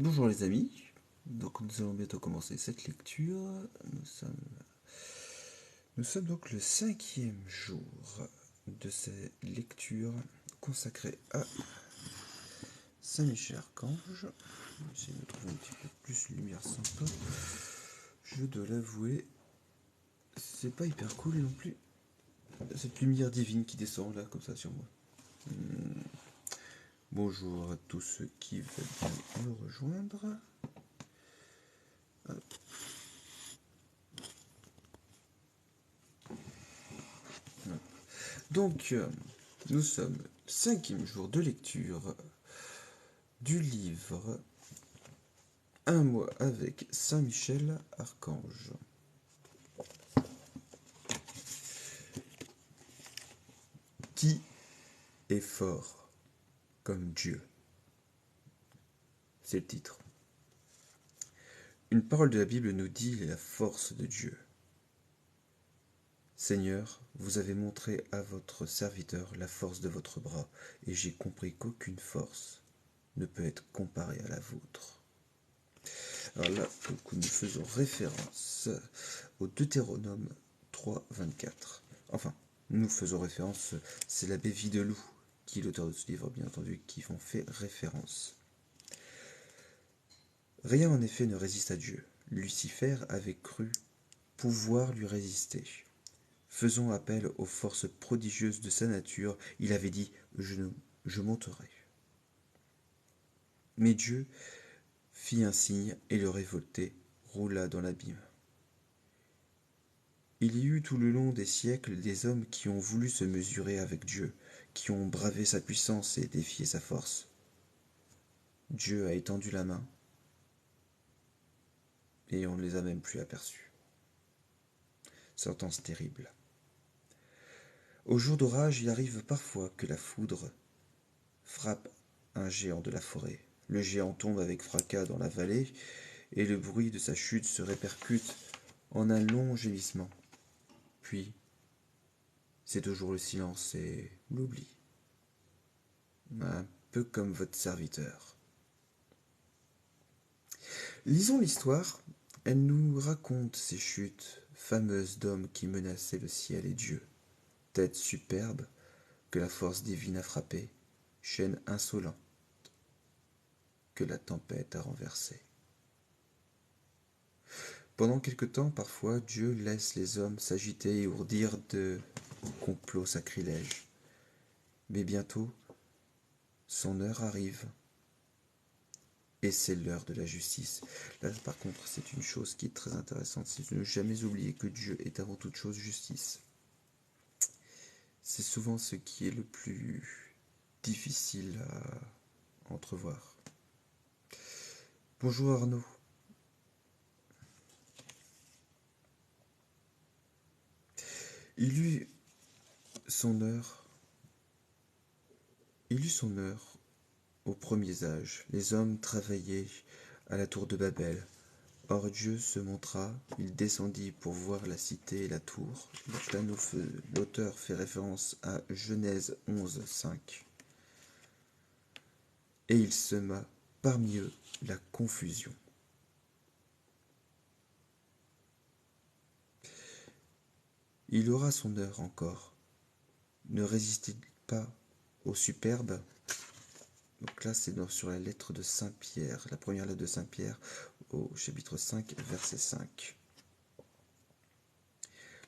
Bonjour les amis, donc nous allons bientôt commencer cette lecture. Nous sommes donc le 5e jour de cette lecture consacrée à Saint-Michel Archange. Je vais essayer de trouver un petit peu plus de lumière sympa. Je dois l'avouer, c'est pas hyper cool non plus. Cette lumière divine qui descend là comme ça sur moi. Bonjour à tous ceux qui veulent bien me rejoindre. Donc, nous sommes 5e jour de lecture du livre Un mois avec Saint-Michel Archange. Qui est fort comme Dieu? C'est le titre. Une parole de la Bible nous dit la force de Dieu. Seigneur, vous avez montré à votre serviteur la force de votre bras, et j'ai compris qu'aucune force ne peut être comparée à la vôtre. Alors là, nous faisons référence au Deutéronome 3, 24. Enfin, nous faisons référence, c'est l'abbé Videlou, qui est l'auteur de ce livre, bien entendu, qui en fait référence. Rien en effet ne résiste à Dieu. Lucifer avait cru pouvoir lui résister. Faisant appel aux forces prodigieuses de sa nature, il avait dit je monterai. Mais Dieu fit un signe et le révolté roula dans l'abîme. Il y eut tout le long des siècles des hommes qui ont voulu se mesurer avec Dieu, qui ont bravé sa puissance et défié sa force. Dieu a étendu la main et on ne les a même plus aperçus. Sentence terrible. Au jour d'orage, il arrive parfois que la foudre frappe un géant de la forêt. Le géant tombe avec fracas dans la vallée et le bruit de sa chute se répercute en un long gémissement. Puis, c'est toujours le silence et l'oubli. Un peu comme votre serviteur. Lisons l'histoire. Elle nous raconte ces chutes fameuses d'hommes qui menaçaient le ciel et Dieu. Tête superbe que la force divine a frappée, chaîne insolente que la tempête a renversée. Pendant quelque temps, parfois, Dieu laisse les hommes s'agiter et ourdir de complots sacrilèges. Mais bientôt, son heure arrive. Et c'est l'heure de la justice. Là, par contre, c'est une chose qui est très intéressante, c'est de ne jamais oublier que Dieu est avant toute chose justice. C'est souvent ce qui est le plus difficile à entrevoir. Bonjour Arnaud. Il eut son heure. Il eut son heure aux premiers âges. Les hommes travaillaient à la tour de Babel. Or Dieu se montra, il descendit pour voir la cité et la tour. Donc là, l'auteur fait référence à Genèse 11, 5. Et il sema parmi eux la confusion. Il aura son heure encore. Ne résistez pas au superbe. Donc là, c'est sur la lettre de Saint Pierre, la première lettre de Saint Pierre, au chapitre 5, verset 5.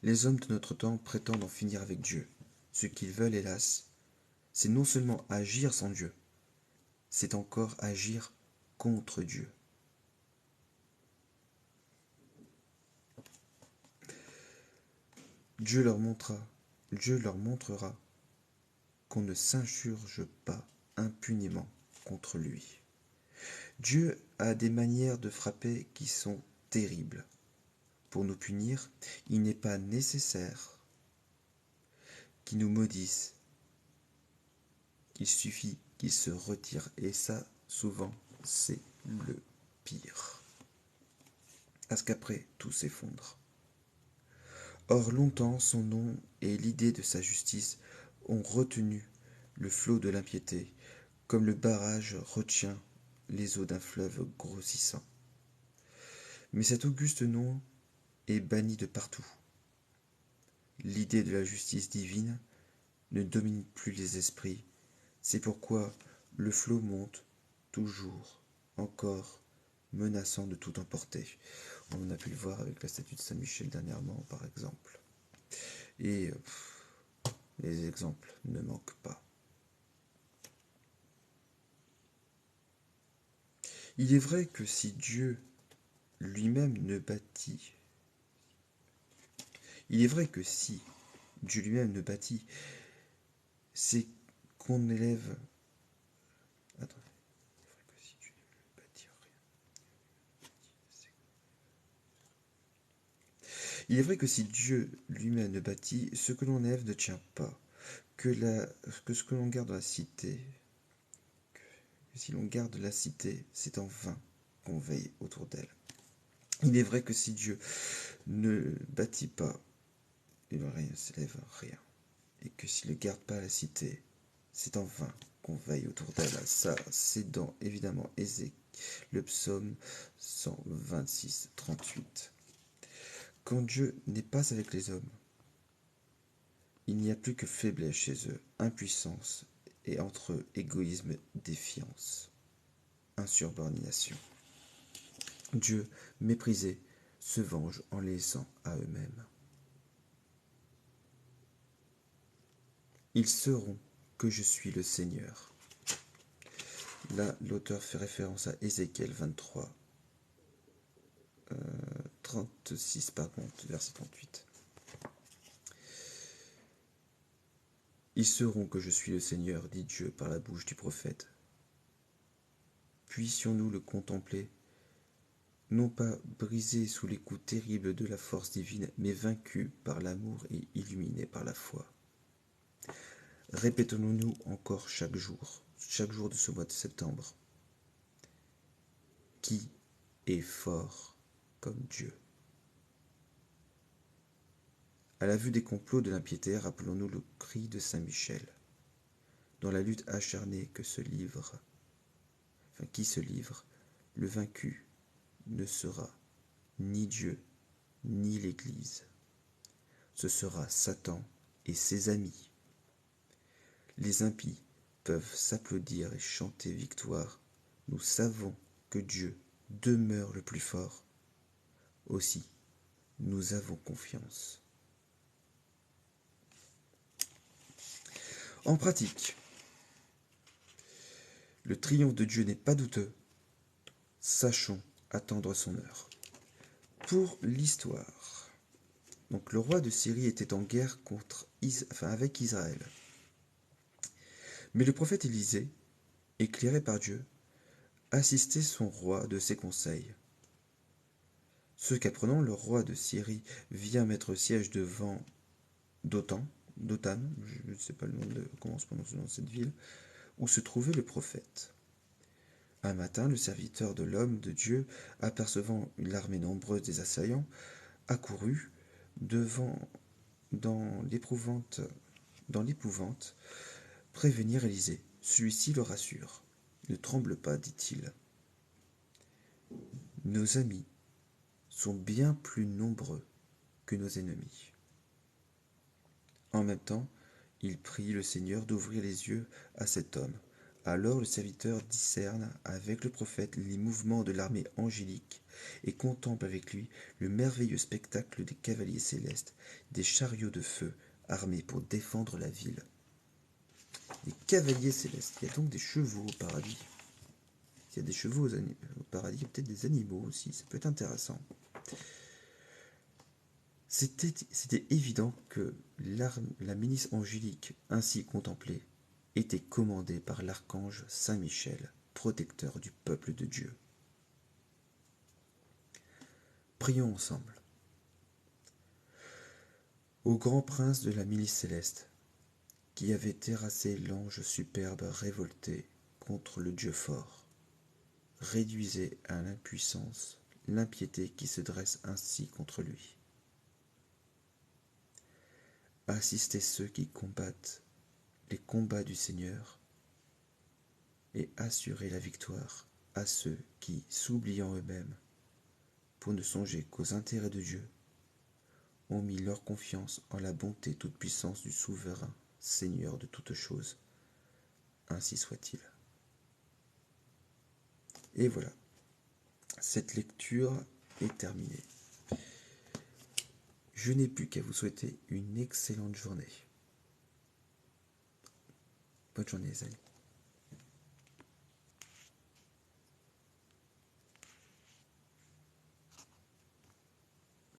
Les hommes de notre temps prétendent en finir avec Dieu. Ce qu'ils veulent, hélas, c'est non seulement agir sans Dieu, c'est encore agir contre Dieu. Dieu leur montrera qu'on ne s'insurge pas impunément contre lui. Dieu a des manières de frapper qui sont terribles. Pour nous punir, il n'est pas nécessaire qu'il nous maudisse. Il suffit qu'il se retire. Et ça, souvent, c'est le pire. Parce qu'après, tout s'effondre. Or, longtemps, son nom et l'idée de sa justice ont retenu le flot de l'impiété, comme le barrage retient les eaux d'un fleuve grossissant. Mais cet auguste nom est banni de partout. L'idée de la justice divine ne domine plus les esprits. C'est pourquoi le flot monte toujours, encore, menaçant de tout emporter. On a pu le voir avec la statue de Saint-Michel dernièrement, par exemple. Et les exemples ne manquent pas. Il est vrai que si Dieu lui-même ne bâtit, il est vrai que si Dieu lui-même ne bâtit, c'est qu'on élève. Attends. Il est vrai que si Dieu lui-même ne bâtit, ce que l'on élève ne tient pas, que ce que l'on garde dans la cité, que si l'on garde la cité, c'est en vain qu'on veille autour d'elle. Il est vrai que si Dieu ne bâtit pas, il ne s'élève rien. Et que s'il ne garde pas la cité, c'est en vain qu'on veille autour d'elle. Ça, c'est dans, évidemment, le psaume 126, 38. Quand Dieu n'est pas avec les hommes, il n'y a plus que faiblesse chez eux, impuissance, et entre eux, égoïsme, défiance, insubordination. Dieu, méprisé, se venge en les laissant à eux-mêmes. Ils sauront que je suis le Seigneur. Là, l'auteur fait référence à Ézéchiel 23, 36, verset 38. Ils sauront que je suis le Seigneur, dit Dieu par la bouche du prophète. Puissions-nous le contempler, non pas brisé sous les coups terribles de la force divine, mais vaincu par l'amour et illuminé par la foi. Répétons-nous encore chaque jour de ce mois de septembre. Qui est fort comme Dieu? À la vue des complots de l'impiété, rappelons-nous le cri de Saint Michel. Dans la lutte acharnée qui se livre, le vaincu ne sera ni Dieu, ni l'Église. Ce sera Satan et ses amis. Les impies peuvent s'applaudir et chanter victoire. Nous savons que Dieu demeure le plus fort. Aussi, nous avons confiance. En pratique, le triomphe de Dieu n'est pas douteux. Sachons attendre son heure. Pour l'histoire, donc le roi de Syrie était en guerre avec Israël. Mais le prophète Élisée, éclairé par Dieu, assistait son roi de ses conseils. Ce qu'apprenant, le roi de Syrie vient mettre siège devant Dothan, je ne sais pas le nom de comment se prononce le nom de cette ville, où se trouvait le prophète. Un matin, le serviteur de l'homme de Dieu, apercevant l'armée nombreuse des assaillants, accourut dans l'épouvante, prévenir Élisée. Celui-ci le rassure. Ne tremble pas, dit-il. Nos amis sont bien plus nombreux que nos ennemis. En même temps, il prie le Seigneur d'ouvrir les yeux à cet homme. Alors le serviteur discerne avec le prophète les mouvements de l'armée angélique et contemple avec lui le merveilleux spectacle des cavaliers célestes, des chariots de feu armés pour défendre la ville. Les cavaliers célestes, il y a donc des chevaux au paradis. S'il y a des chevaux au paradis, il y a peut-être des animaux aussi, ça peut être intéressant. C'était évident que la milice angélique ainsi contemplée était commandée par l'archange Saint Michel, protecteur du peuple de Dieu. Prions ensemble. Ô grand prince de la milice céleste, qui avait terrassé l'ange superbe révolté contre le Dieu fort, réduisez à l'impuissance l'impiété qui se dresse ainsi contre lui. Assistez ceux qui combattent les combats du Seigneur et assurez la victoire à ceux qui, s'oubliant eux-mêmes, pour ne songer qu'aux intérêts de Dieu, ont mis leur confiance en la bonté toute puissance du souverain Seigneur de toutes choses. Ainsi soit-il. Et voilà, cette lecture est terminée. Je n'ai plus qu'à vous souhaiter une excellente journée. Bonne journée les amis.